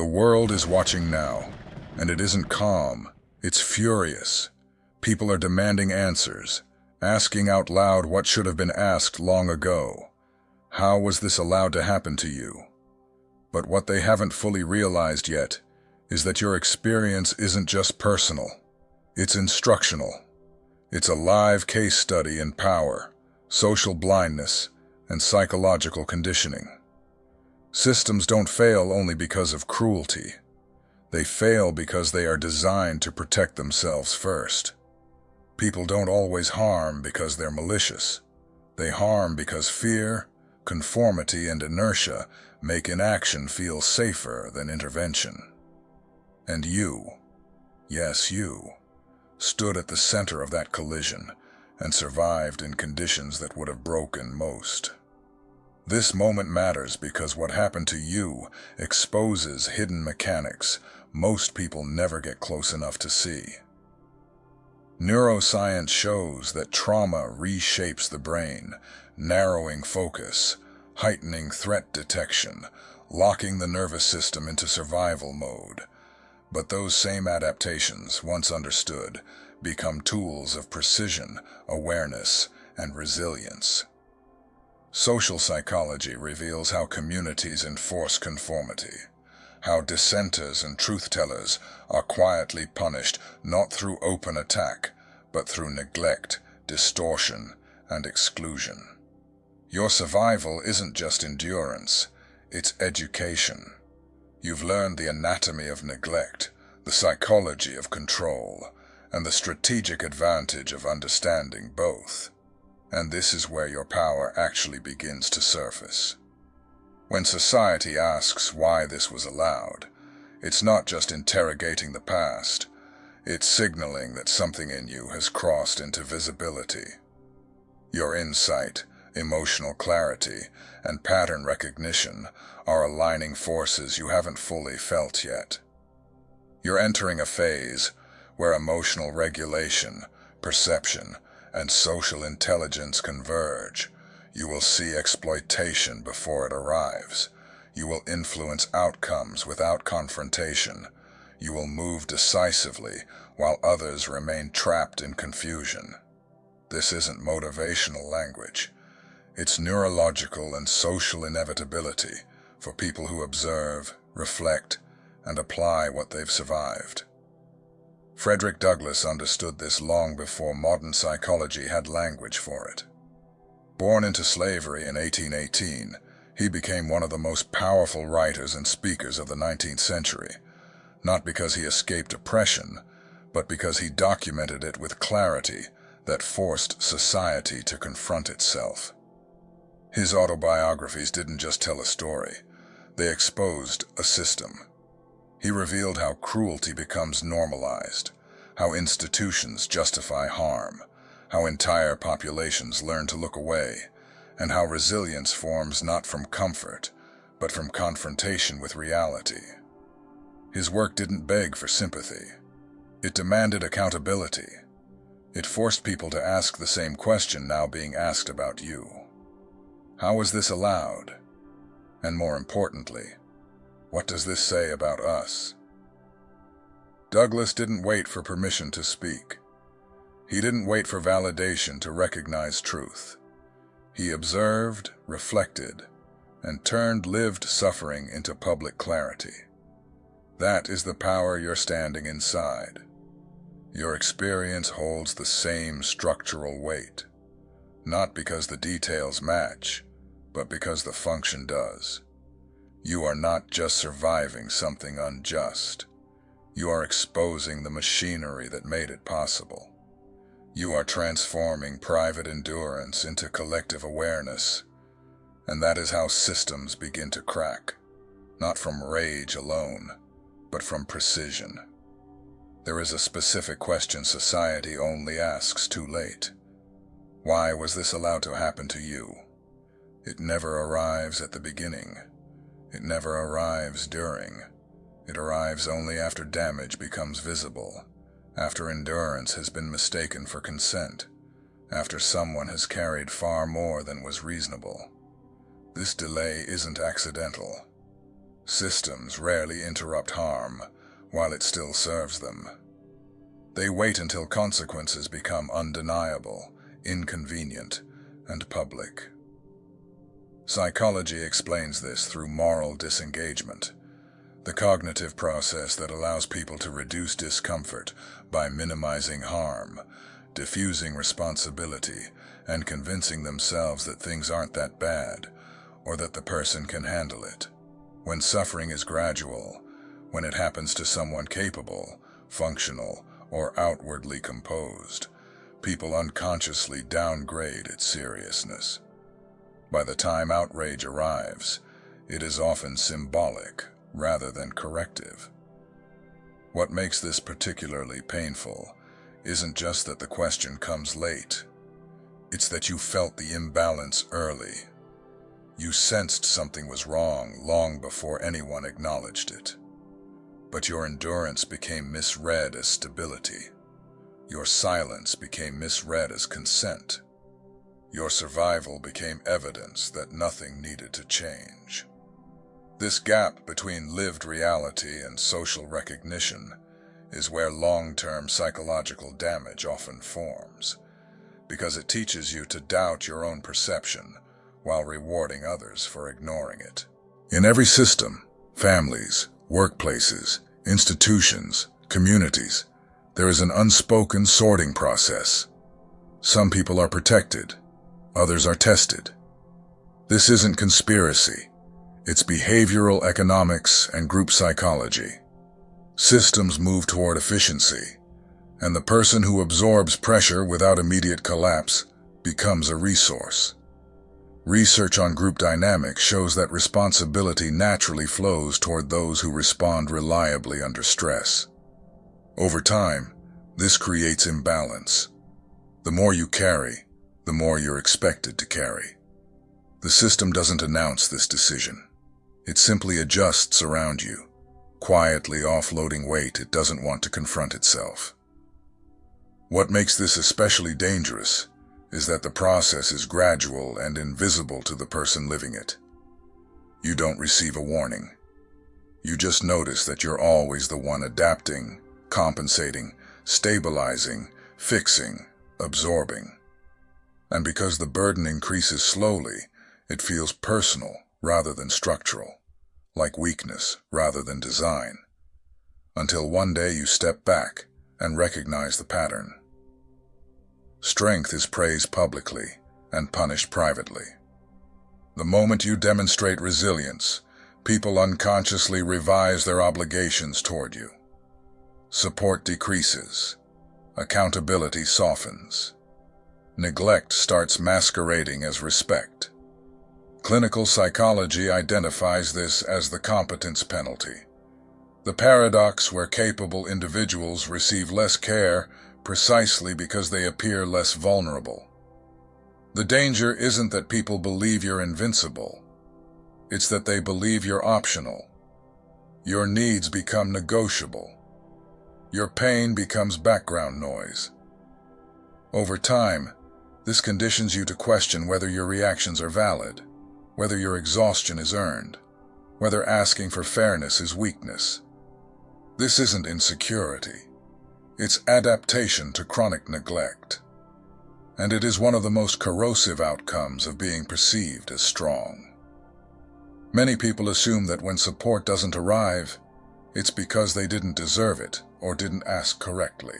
The world is watching now, and it isn't calm, it's furious. People are demanding answers, asking out loud what should have been asked long ago. How was this allowed to happen to you? But what they haven't fully realized yet is that your experience isn't just personal, it's instructional. It's a live case study in power, social blindness, and psychological conditioning. Systems don't fail only because of cruelty. They fail because they are designed to protect themselves first. People don't always harm because they're malicious. They harm because fear, conformity, and inertia make inaction feel safer than intervention. And you, yes you, stood at the center of that collision and survived in conditions that would have broken most. This moment matters because what happened to you exposes hidden mechanics most people never get close enough to see. Neuroscience shows that trauma reshapes the brain, narrowing focus, heightening threat detection, locking the nervous system into survival mode. But those same adaptations, once understood, become tools of precision, awareness, and resilience. Social psychology reveals how communities enforce conformity, how dissenters and truth-tellers are quietly punished not through open attack, but through neglect, distortion, and exclusion. Your survival isn't just endurance, it's education. You've learned the anatomy of neglect, the psychology of control, and the strategic advantage of understanding both. And this is where your power actually begins to surface. When society asks why this was allowed, it's not just interrogating the past, it's signaling that something in you has crossed into visibility. Your insight, emotional clarity, and pattern recognition are aligning forces you haven't fully felt yet. You're entering a phase where emotional regulation, perception, and social intelligence converge. You will see exploitation before it arrives. You will influence outcomes without confrontation. You will move decisively while others remain trapped in confusion. This isn't motivational language. It's neurological and social inevitability for people who observe, reflect, and apply what they've survived. Frederick Douglass understood this long before modern psychology had language for it. Born into slavery in 1818, he became one of the most powerful writers and speakers of the 19th century, not because he escaped oppression, but because he documented it with clarity that forced society to confront itself. His autobiographies didn't just tell a story, they exposed a system. He revealed how cruelty becomes normalized, how institutions justify harm, how entire populations learn to look away, and how resilience forms not from comfort, but from confrontation with reality. His work didn't beg for sympathy. It demanded accountability. It forced people to ask the same question now being asked about you. How was this allowed? And more importantly, what does this say about us? Douglass didn't wait for permission to speak. He didn't wait for validation to recognize truth. He observed, reflected, and turned lived suffering into public clarity. That is the power you're standing inside. Your experience holds the same structural weight, not because the details match, but because the function does. You are not just surviving something unjust. You are exposing the machinery that made it possible. You are transforming private endurance into collective awareness. And that is how systems begin to crack, not from rage alone, but from precision. There is a specific question society only asks too late. Why was this allowed to happen to you? It never arrives at the beginning. It never arrives during. It arrives only after damage becomes visible, after endurance has been mistaken for consent, after someone has carried far more than was reasonable. This delay isn't accidental. Systems rarely interrupt harm while it still serves them. They wait until consequences become undeniable, inconvenient, and public. Psychology explains this through moral disengagement, the cognitive process that allows people to reduce discomfort by minimizing harm, diffusing responsibility, and convincing themselves that things aren't that bad, or that the person can handle it. When suffering is gradual, when it happens to someone capable, functional, or outwardly composed, people unconsciously downgrade its seriousness. By the time outrage arrives, it is often symbolic rather than corrective. What makes this particularly painful isn't just that the question comes late. It's that you felt the imbalance early. You sensed something was wrong long before anyone acknowledged it. But your endurance became misread as stability. Your silence became misread as consent. Your survival became evidence that nothing needed to change. This gap between lived reality and social recognition is where long-term psychological damage often forms, because it teaches you to doubt your own perception while rewarding others for ignoring it. In every system, families, workplaces, institutions, communities, there is an unspoken sorting process. Some people are protected, others are tested. This isn't conspiracy, it's behavioral economics and group psychology. Systems move toward efficiency, and the person who absorbs pressure without immediate collapse becomes a resource. Research on group dynamics shows that responsibility naturally flows toward those who respond reliably under stress. Over time, this creates imbalance. The more you carry, the more you're expected to carry. The system doesn't announce this decision. It simply adjusts around you, quietly offloading weight it doesn't want to confront itself. What makes this especially dangerous is that the process is gradual and invisible to the person living it. You don't receive a warning. You just notice that you're always the one adapting, compensating, stabilizing, fixing, absorbing. And because the burden increases slowly, it feels personal rather than structural, like weakness rather than design, until one day you step back and recognize the pattern. Strength is praised publicly and punished privately. The moment you demonstrate resilience, people unconsciously revise their obligations toward you. Support decreases. Accountability softens. Neglect starts masquerading as respect. Clinical psychology identifies this as the competence penalty, the paradox where capable individuals receive less care precisely because they appear less vulnerable. The danger isn't that people believe you're invincible. It's that they believe you're optional. Your needs become negotiable. Your pain becomes background noise. Over time, this conditions you to question whether your reactions are valid, whether your exhaustion is earned, whether asking for fairness is weakness. This isn't insecurity. It's adaptation to chronic neglect. And it is one of the most corrosive outcomes of being perceived as strong. Many people assume that when support doesn't arrive, it's because they didn't deserve it or didn't ask correctly.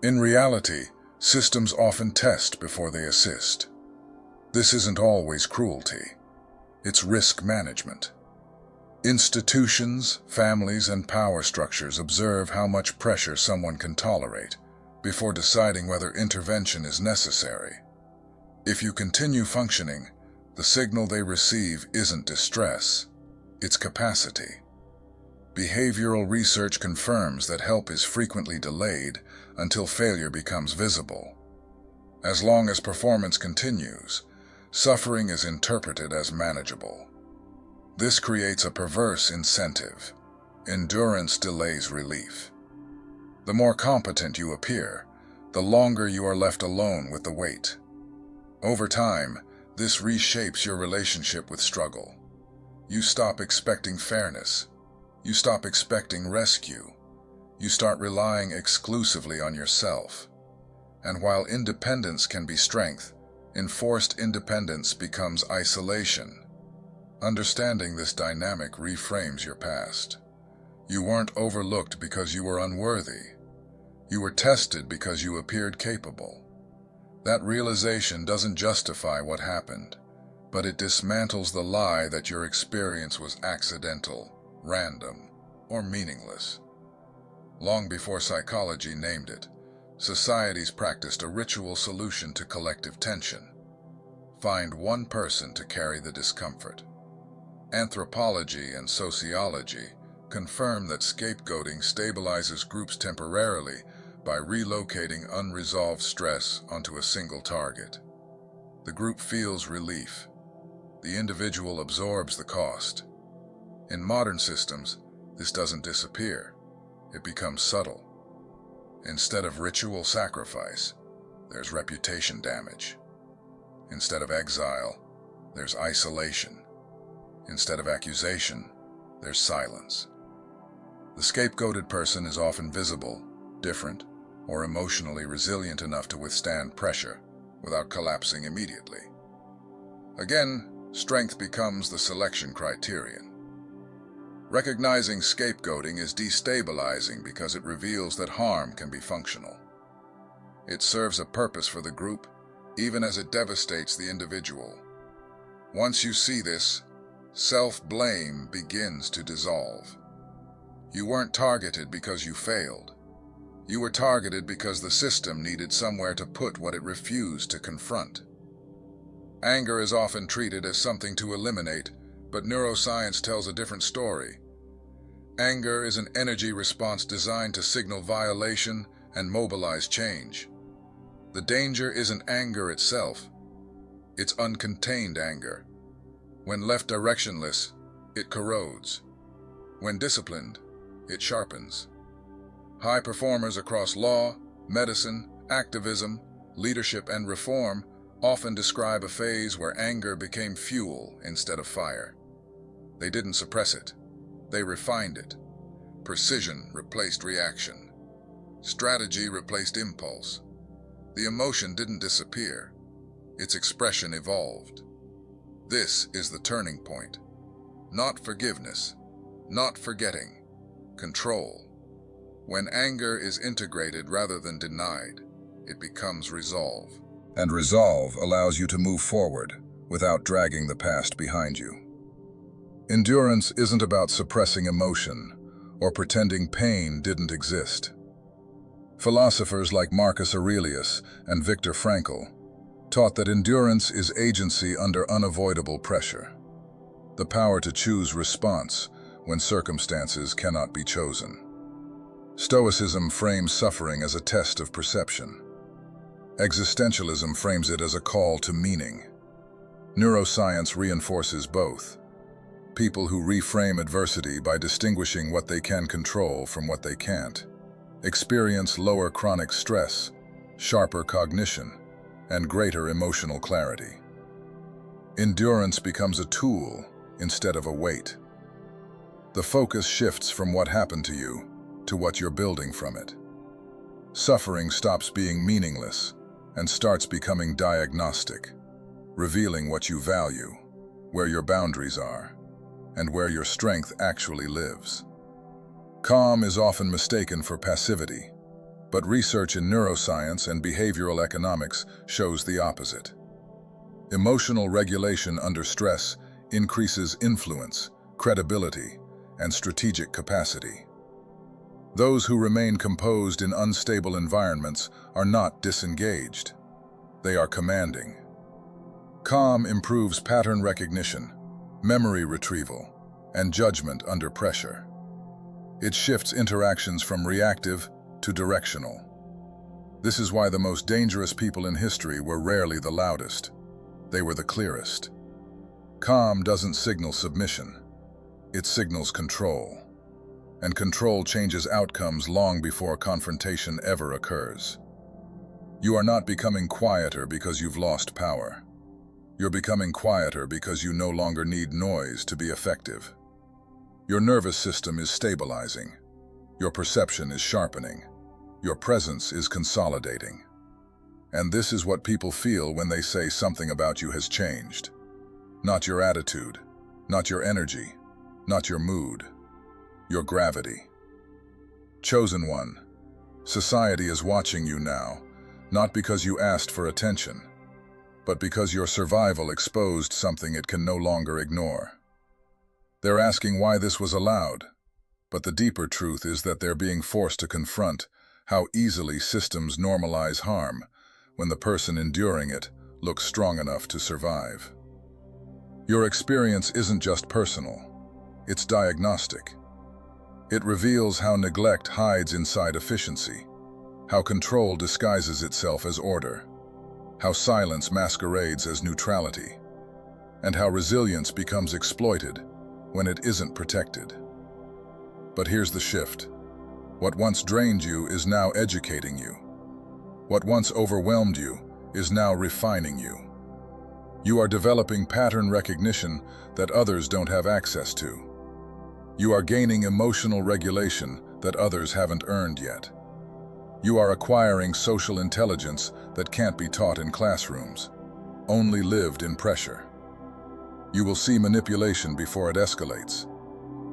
In reality, systems often test before they assist. This isn't always cruelty. It's risk management. Institutions, families, and power structures observe how much pressure someone can tolerate before deciding whether intervention is necessary. If you continue functioning, the signal they receive isn't distress, it's capacity. Behavioral research confirms that help is frequently delayed until failure becomes visible. As long as performance continues, suffering is interpreted as manageable. This creates a perverse incentive. Endurance delays relief. The more competent you appear, the longer you are left alone with the weight. Over time, this reshapes your relationship with struggle. You stop expecting fairness. You stop expecting rescue. You start relying exclusively on yourself. And while independence can be strength, enforced independence becomes isolation. Understanding this dynamic reframes your past. You weren't overlooked because you were unworthy. You were tested because you appeared capable. That realization doesn't justify what happened, but it dismantles the lie that your experience was accidental, random, or meaningless. Long before psychology named it, societies practiced a ritual solution to collective tension. Find one person to carry the discomfort. Anthropology and sociology confirm that scapegoating stabilizes groups temporarily by relocating unresolved stress onto a single target. The group feels relief. The individual absorbs the cost. In modern systems, this doesn't disappear. It becomes subtle. Instead of ritual sacrifice, there's reputation damage. Instead of exile, there's isolation. Instead of accusation, there's silence. The scapegoated person is often visible, different, or emotionally resilient enough to withstand pressure without collapsing immediately. Again, strength becomes the selection criterion. Recognizing scapegoating is destabilizing because it reveals that harm can be functional. It serves a purpose for the group, even as it devastates the individual. Once you see this, self-blame begins to dissolve. You weren't targeted because you failed. You were targeted because the system needed somewhere to put what it refused to confront. Anger is often treated as something to eliminate, but neuroscience tells a different story. Anger is an energy response designed to signal violation and mobilize change. The danger isn't anger itself. It's uncontained anger. When left directionless, it corrodes. When disciplined, it sharpens. High performers across law, medicine, activism, leadership, and reform often describe a phase where anger became fuel instead of fire. They didn't suppress it. They refined it. Precision replaced reaction. Strategy replaced impulse. The emotion didn't disappear. Its expression evolved. This is the turning point. Not forgiveness, not forgetting, control. When anger is integrated rather than denied, it becomes resolve. And resolve allows you to move forward without dragging the past behind you. Endurance isn't about suppressing emotion or pretending pain didn't exist. Philosophers like Marcus Aurelius and Viktor Frankl taught that endurance is agency under unavoidable pressure, the power to choose response when circumstances cannot be chosen. Stoicism frames suffering as a test of perception. Existentialism frames it as a call to meaning. Neuroscience reinforces both. People who reframe adversity by distinguishing what they can control from what they can't experience lower chronic stress, sharper cognition, and greater emotional clarity. Endurance becomes a tool instead of a weight. The focus shifts from what happened to you to what you're building from it. Suffering stops being meaningless and starts becoming diagnostic, revealing what you value, where your boundaries are, and where your strength actually lives. Calm is often mistaken for passivity, but research in neuroscience and behavioral economics shows the opposite. Emotional regulation under stress increases influence, credibility, and strategic capacity. Those who remain composed in unstable environments are not disengaged. They are commanding. Calm improves pattern recognition, memory retrieval, and judgment under pressure. It shifts interactions from reactive to directional. This is why the most dangerous people in history were rarely the loudest. They were the clearest. Calm doesn't signal submission. It signals control. And control changes outcomes long before confrontation ever occurs. You are not becoming quieter because you've lost power. You're becoming quieter because you no longer need noise to be effective. Your nervous system is stabilizing. Your perception is sharpening. Your presence is consolidating. And this is what people feel when they say something about you has changed. Not your attitude, not your energy, not your mood, your gravity. Chosen one, society is watching you now, not because you asked for attention, but because your survival exposed something it can no longer ignore. They're asking why this was allowed, but the deeper truth is that they're being forced to confront how easily systems normalize harm when the person enduring it looks strong enough to survive. Your experience isn't just personal, it's diagnostic. It reveals how neglect hides inside efficiency, how control disguises itself as order, how silence masquerades as neutrality, and how resilience becomes exploited when it isn't protected. But here's the shift. What once drained you is now educating you. What once overwhelmed you is now refining you. You are developing pattern recognition that others don't have access to. You are gaining emotional regulation that others haven't earned yet. You are acquiring social intelligence that can't be taught in classrooms, only lived in pressure. You will see manipulation before it escalates.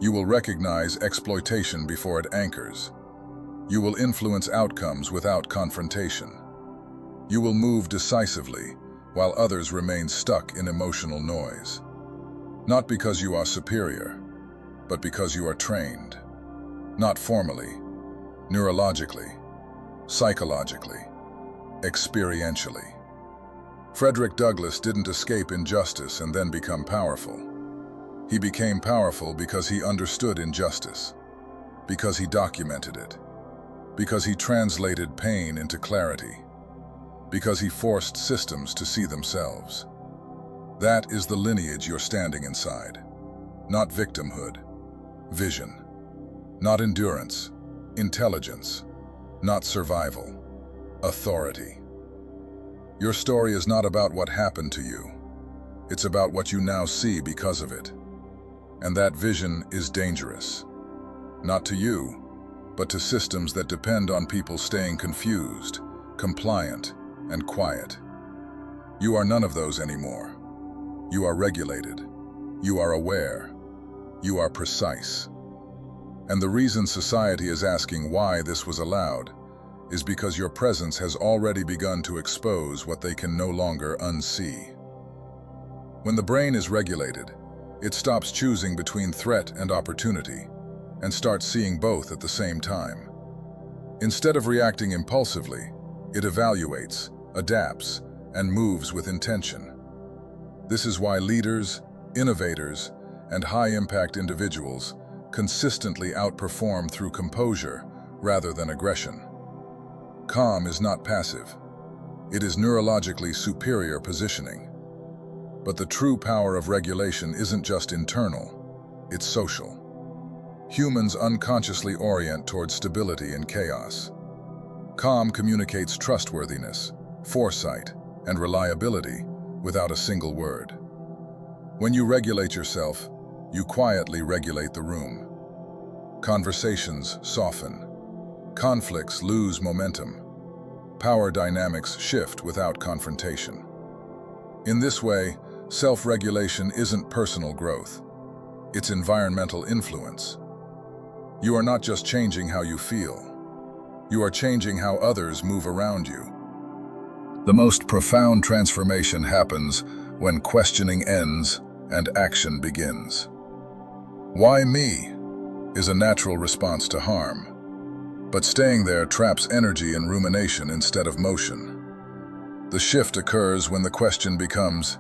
You will recognize exploitation before it anchors. You will influence outcomes without confrontation. You will move decisively while others remain stuck in emotional noise. Not because you are superior, but because you are trained. Not formally, neurologically, psychologically, experientially. Frederick Douglass didn't escape injustice and then become powerful. He became powerful because he understood injustice, because he documented it, because he translated pain into clarity, because he forced systems to see themselves. That is the lineage you're standing inside. Not victimhood, vision. Not endurance, intelligence. Not survival, authority. Your story is not about what happened to you. It's about what you now see because of it. And that vision is dangerous. Not to you, but to systems that depend on people staying confused, compliant, and quiet. You are none of those anymore. You are regulated. You are aware. You are precise. And the reason society is asking why this was allowed is because your presence has already begun to expose what they can no longer unsee. When the brain is regulated, it stops choosing between threat and opportunity and starts seeing both at the same time. Instead of reacting impulsively, it evaluates, adapts, and moves with intention. This is why leaders, innovators, and high-impact individuals consistently outperform through composure rather than aggression. Calm is not passive. It is neurologically superior positioning. But the true power of regulation isn't just internal, it's social. Humans unconsciously orient towards stability in chaos. Calm communicates trustworthiness, foresight, and reliability without a single word. When you regulate yourself, you quietly regulate the room. Conversations soften. Conflicts lose momentum. Power dynamics shift without confrontation. In this way, self-regulation isn't personal growth. It's environmental influence. You are not just changing how you feel. You are changing how others move around you. The most profound transformation happens when questioning ends and action begins. Why me is a natural response to harm, but staying there traps energy in rumination instead of motion. The shift occurs when the question becomes,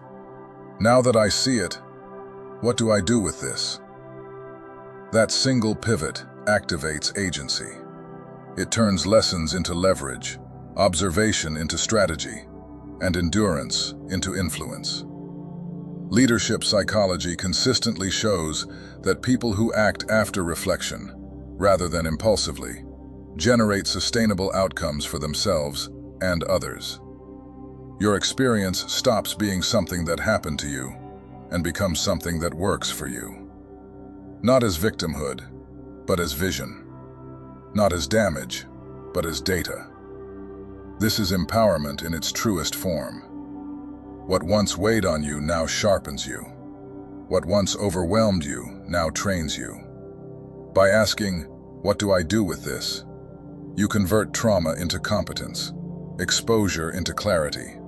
now that I see it, what do I do with this? That single pivot activates agency. It turns lessons into leverage, observation into strategy, and endurance into influence. Leadership psychology consistently shows that people who act after reflection, rather than impulsively, generate sustainable outcomes for themselves and others. Your experience stops being something that happened to you and becomes something that works for you. Not as victimhood, but as vision. Not as damage, but as data. This is empowerment in its truest form. What once weighed on you now sharpens you. What once overwhelmed you now trains you. By asking, "What do I do with this?" you convert trauma into competence, exposure into clarity,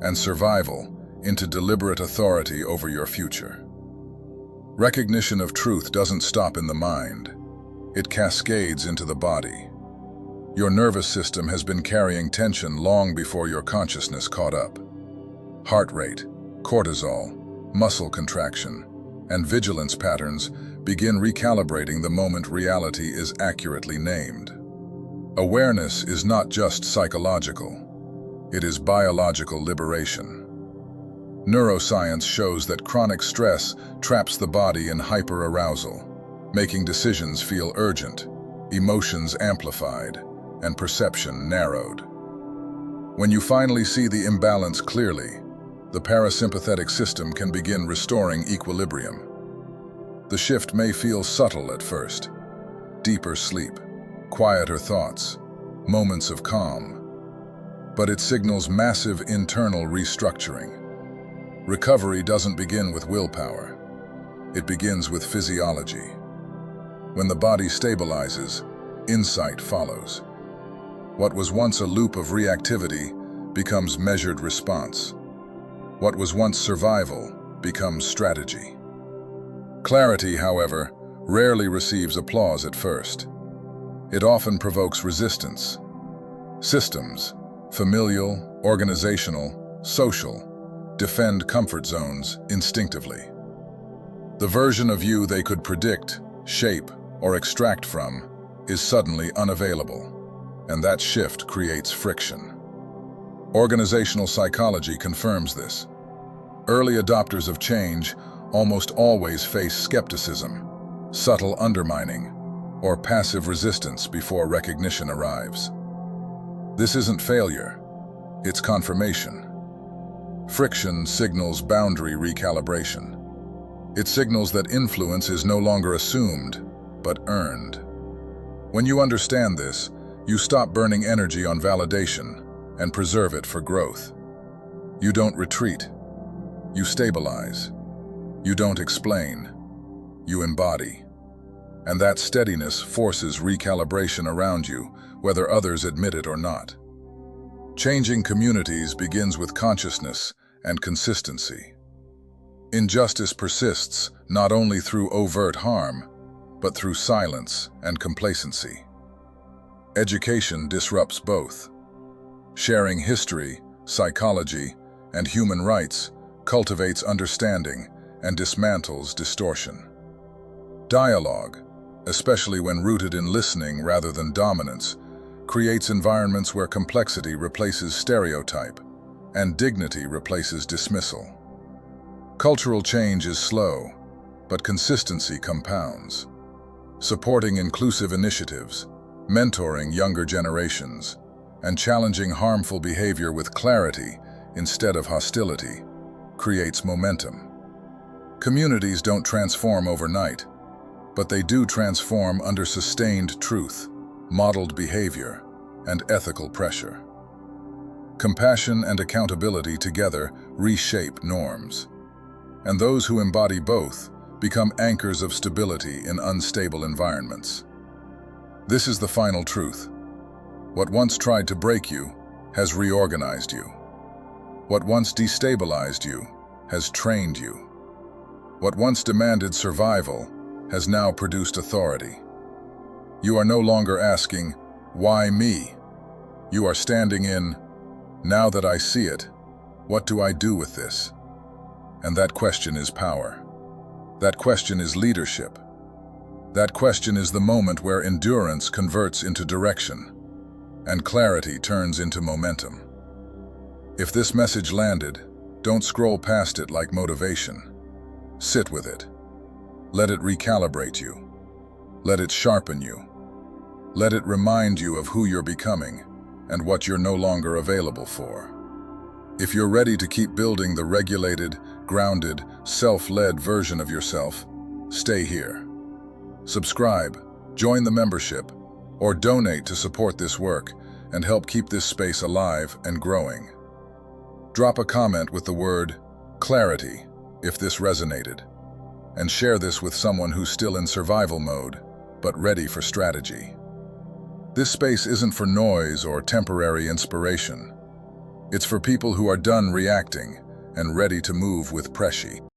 and survival into deliberate authority over your future. Recognition of truth doesn't stop in the mind. It cascades into the body. Your nervous system has been carrying tension long before your consciousness caught up. Heart rate, cortisol, muscle contraction, and vigilance patterns begin recalibrating the moment reality is accurately named. Awareness is not just psychological. It is biological liberation. Neuroscience shows that chronic stress traps the body in hyperarousal, making decisions feel urgent, emotions amplified, and perception narrowed. When you finally see the imbalance clearly, the parasympathetic system can begin restoring equilibrium. The shift may feel subtle at first: deeper sleep, quieter thoughts, moments of calm. But it signals massive internal restructuring. Recovery doesn't begin with willpower. It begins with physiology. When the body stabilizes, insight follows. What was once a loop of reactivity becomes measured response. What was once survival becomes strategy. Clarity, however, rarely receives applause at first. It often provokes resistance. Systems, familial, organizational, social, defend comfort zones instinctively. The version of you they could predict, shape, or extract from is suddenly unavailable, and that shift creates friction. Organizational psychology confirms this. Early adopters of change almost always face skepticism, subtle undermining, or passive resistance before recognition arrives. This isn't failure, it's confirmation. Friction signals boundary recalibration. It signals that influence is no longer assumed, but earned. When you understand this, you stop burning energy on validation and preserve it for growth. You don't retreat. You stabilize. You don't explain. You embody. And that steadiness forces recalibration around you, whether others admit it or not. Changing communities begins with consciousness and consistency. Injustice persists not only through overt harm, but through silence and complacency. Education disrupts both. Sharing history, psychology, and human rights cultivates understanding and dismantles distortion. Dialogue, especially when rooted in listening rather than dominance, creates environments where complexity replaces stereotype and dignity replaces dismissal. Cultural change is slow, but consistency compounds. Supporting inclusive initiatives, mentoring younger generations, and challenging harmful behavior with clarity instead of hostility creates momentum. Communities don't transform overnight, but they do transform under sustained truth, modeled behavior, and ethical pressure. Compassion and accountability together reshape norms, and those who embody both become anchors of stability in unstable environments. This is the final truth. What once tried to break you has reorganized you. What once destabilized you has trained you. What once demanded survival has now produced authority. You are no longer asking, "Why me?" You are standing in, "Now that I see it, what do I do with this?" And that question is power. That question is leadership. That question is the moment where endurance converts into direction and clarity turns into momentum. If this message landed, don't scroll past it like motivation. Sit with it. Let it recalibrate you. Let it sharpen you. Let it remind you of who you're becoming and what you're no longer available for. If you're ready to keep building the regulated, grounded, self-led version of yourself, stay here. Subscribe, join the membership, or donate to support this work and help keep this space alive and growing. Drop a comment with the word clarity if this resonated, and share this with someone who's still in survival mode, but ready for strategy. This space isn't for noise or temporary inspiration. It's for people who are done reacting and ready to move with pressure.